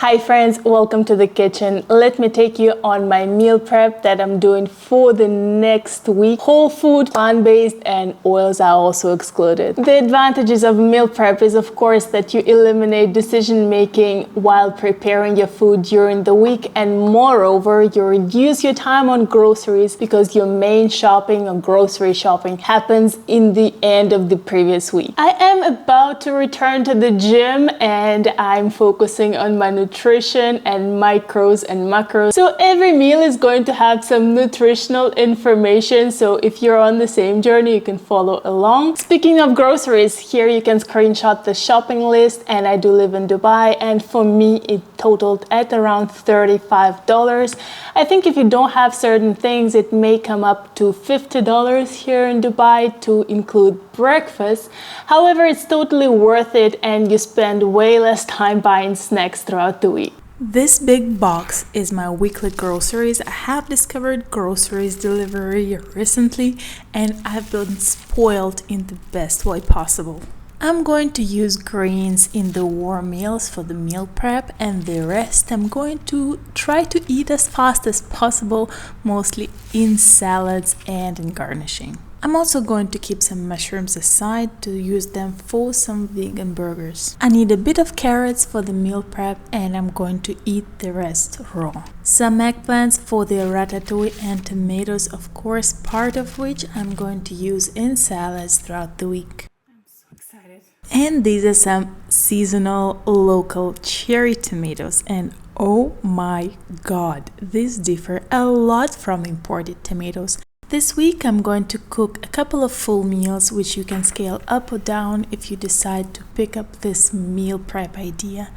Hi friends, welcome to the kitchen. Let me take you on my meal prep that I'm doing for the next week. Whole food, plant-based, and oils are also excluded. The advantages of meal prep is of course that you eliminate decision making while preparing your food during the week, and moreover you reduce your time on groceries because your main shopping or grocery shopping happens in the end of the previous week. I am about to return to the gym and I'm focusing on my nutrition and micros and macros. So every meal is going to have some nutritional information. So if you're on the same journey, you can follow along. Speaking of groceries, here you can screenshot the shopping list, and I do live in Dubai, and for me it totaled at around $35. I think if you don't have certain things, it may come up to $50 here in Dubai to include breakfast. However, it's totally worth it and you spend way less time buying snacks throughout the week. This big box is my weekly groceries. I have discovered groceries delivery recently and I've been spoiled in the best way possible. I'm going to use greens in the warm meals for the meal prep, and the rest I'm going to try to eat as fast as possible, mostly in salads and in garnishing. I'm also going to keep some mushrooms aside to use them for some vegan burgers. I need a bit of carrots for the meal prep and I'm going to eat the rest raw. Some eggplants for the ratatouille and tomatoes, of course, part of which I'm going to use in salads throughout the week. I'm so excited. And these are some seasonal local cherry tomatoes, and oh my god, these differ a lot from imported tomatoes. This week I'm going to cook a couple of full meals, which you can scale up or down if you decide to pick up this meal prep idea.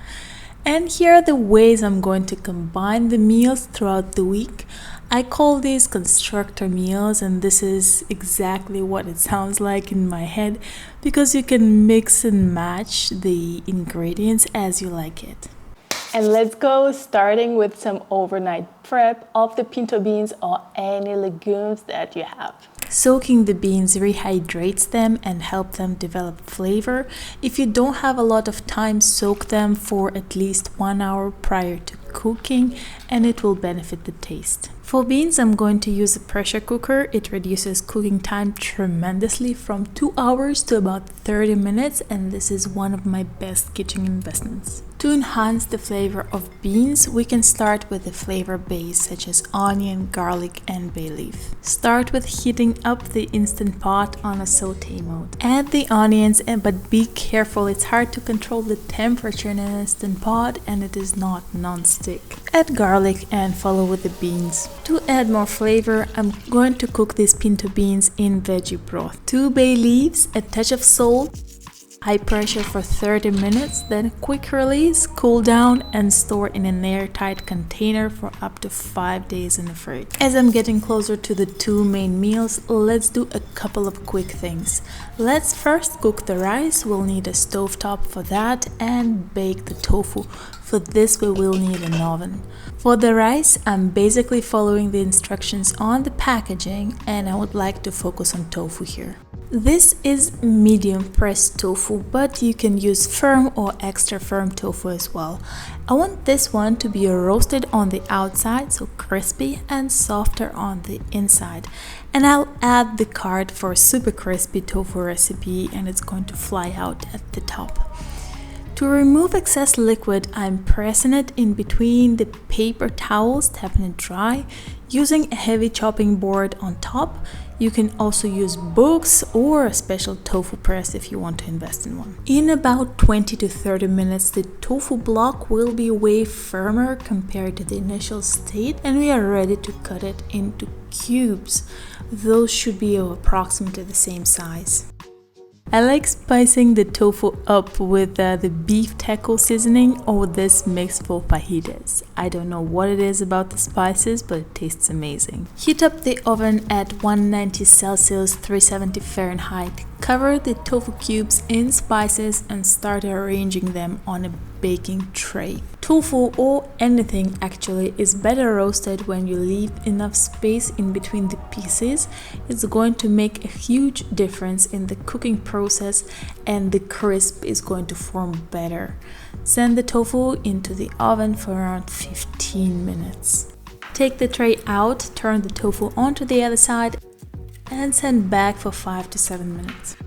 And here are the ways I'm going to combine the meals throughout the week. I call these constructor meals, and this is exactly what it sounds like in my head, because you can mix and match the ingredients as you like it. And let's go, starting with some overnight prep of the pinto beans or any legumes that you have. Soaking the beans rehydrates them and helps them develop flavor. If you don't have a lot of time, soak them for at least 1 hour prior to cooking and it will benefit the taste. For beans, I'm going to use a pressure cooker. It reduces cooking time tremendously from 2 hours to about 30 minutes, and this is one of my best kitchen investments. To enhance the flavor of beans, we can start with a flavor base such as onion, garlic, and bay leaf. Start with heating up the Instant Pot on a saute mode. Add the onions, but be careful, it's hard to control the temperature in an Instant Pot and it is not non-stick. Add garlic and follow with the beans. To add more flavor, I'm going to cook these pinto beans in veggie broth. 2 bay leaves, a touch of salt, high pressure for 30 minutes, then quick release, cool down and store in an airtight container for up to 5 days in the fridge. As I'm getting closer to the 2 main meals, let's do a couple of quick things. Let's first cook the rice. We'll need a stovetop for that, and bake the tofu. For this we will need an oven. For the rice, I'm basically following the instructions on the packaging, and I would like to focus on tofu here. This is medium pressed tofu, but you can use firm or extra firm tofu as well. I want this one to be roasted on the outside, so crispy, and softer on the inside. And I'll add the card for a super crispy tofu recipe, and it's going to fly out at the top. To remove excess liquid, I'm pressing it in between the paper towels, tapping it dry, using a heavy chopping board on top. You can also use books or a special tofu press if you want to invest in one. In about 20 to 30 minutes, the tofu block will be way firmer compared to the initial state, and we are ready to cut it into cubes. Those should be of approximately the same size. I like spicing the tofu up with the beef taco seasoning or this mix for fajitas. I don't know what it is about the spices, but it tastes amazing. Heat up the oven at 190 Celsius, 370 Fahrenheit. Cover the tofu cubes in spices and start arranging them on a baking tray. Tofu, or anything actually, is better roasted when you leave enough space in between the pieces. It's going to make a huge difference in the cooking process, and the crisp is going to form better. Send the tofu into the oven for around 15 minutes. Take the tray out, turn the tofu onto the other side, and send back for 5 to 7 minutes.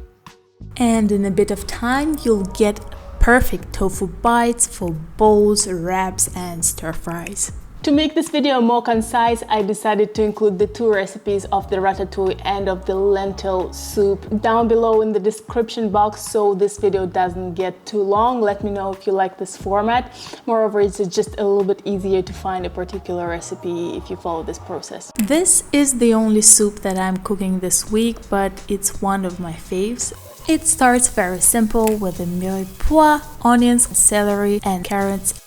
And in a bit of time, you'll get perfect tofu bites for bowls, wraps, and stir fries. To make this video more concise, I decided to include the 2 recipes of the ratatouille and of the lentil soup down below in the description box, so this video doesn't get too long. Let me know if you like this format. Moreover, it's just a little bit easier to find a particular recipe if you follow this process. This is the only soup that I'm cooking this week, but it's one of my faves. It starts very simple with the mille pois, onions, celery, and carrots.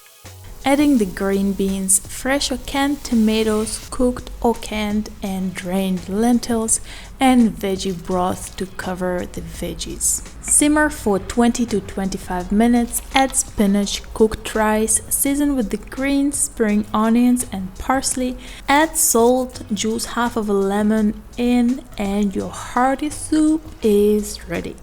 Adding the green beans, fresh or canned tomatoes, cooked or canned and drained lentils, and veggie broth to cover the veggies. Simmer for 20 to 25 minutes, add spinach, cooked rice, season with the green spring onions and parsley, add salt, juice half of a lemon in, and your hearty soup is ready.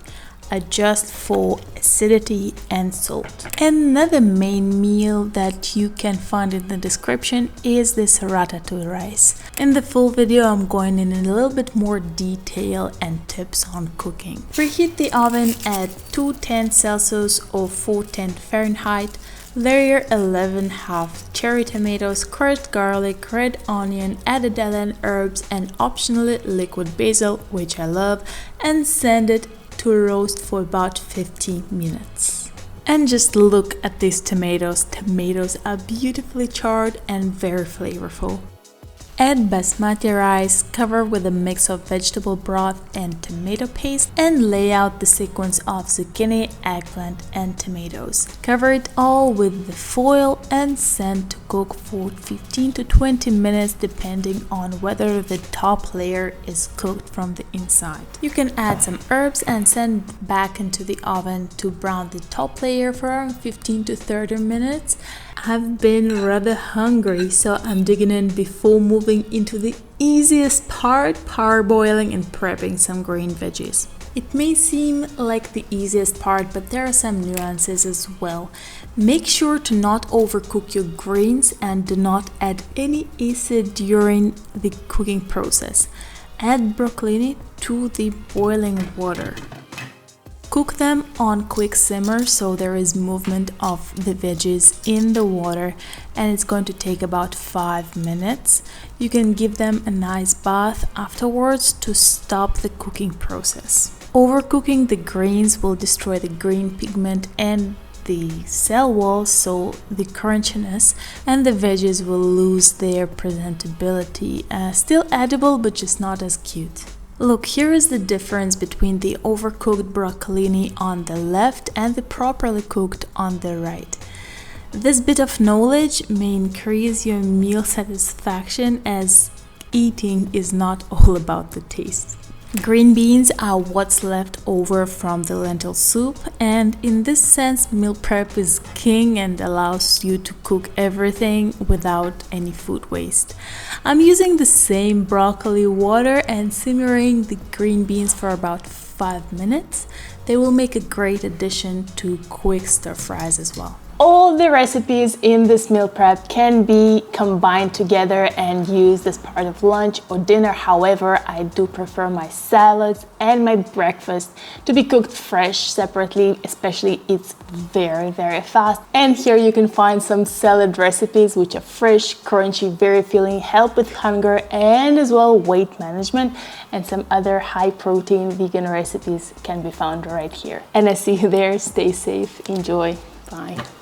Adjust for acidity and salt. Another main meal that you can find in the description is this ratatouille rice. In the full video, I'm going in a little bit more detail and tips on cooking. Preheat the oven at 210 Celsius or 410 Fahrenheit. Layer 11 half cherry tomatoes, crushed garlic, red onion, add Italian herbs, and optionally liquid basil, which I love, and send it to roast for about 15 minutes. And just look at these tomatoes. Tomatoes are beautifully charred and very flavorful. Add basmati rice, cover with a mix of vegetable broth and tomato paste, and lay out the sequence of zucchini, eggplant, and tomatoes. Cover it all with the foil and send to cook for 15 to 20 minutes depending on whether the top layer is cooked from the inside. You can add some herbs and send back into the oven to brown the top layer for around 15 to 30 minutes. I've been rather hungry, so I'm digging in before moving into the easiest part, parboiling and prepping some green veggies. It may seem like the easiest part, but there are some nuances as well. Make sure to not overcook your greens and do not add any acid during the cooking process. Add broccolini to the boiling water. Cook them on quick simmer so there is movement of the veggies in the water, and it's going to take about 5 minutes. You can give them a nice bath afterwards to stop the cooking process. Overcooking the greens will destroy the green pigment and the cell walls, so the crunchiness, and the veggies will lose their presentability. Still edible, but just not as cute. Look, here is the difference between the overcooked broccolini on the left and the properly cooked on the right. This bit of knowledge may increase your meal satisfaction, as eating is not all about the taste. Green beans are what's left over from the lentil soup, and in this sense, meal prep is king and allows you to cook everything without any food waste. I'm using the same broccoli water and simmering the green beans for about 5 minutes. They will make a great addition to quick stir fries as well. All the recipes in this meal prep can be combined together and used as part of lunch or dinner. However, I do prefer my salads and my breakfast to be cooked fresh separately, especially it's very fast. And here you can find some salad recipes which are fresh, crunchy, very filling, help with hunger and as well weight management, and some other high protein vegan recipes can be found right here. And I see you there. Stay safe, enjoy, bye.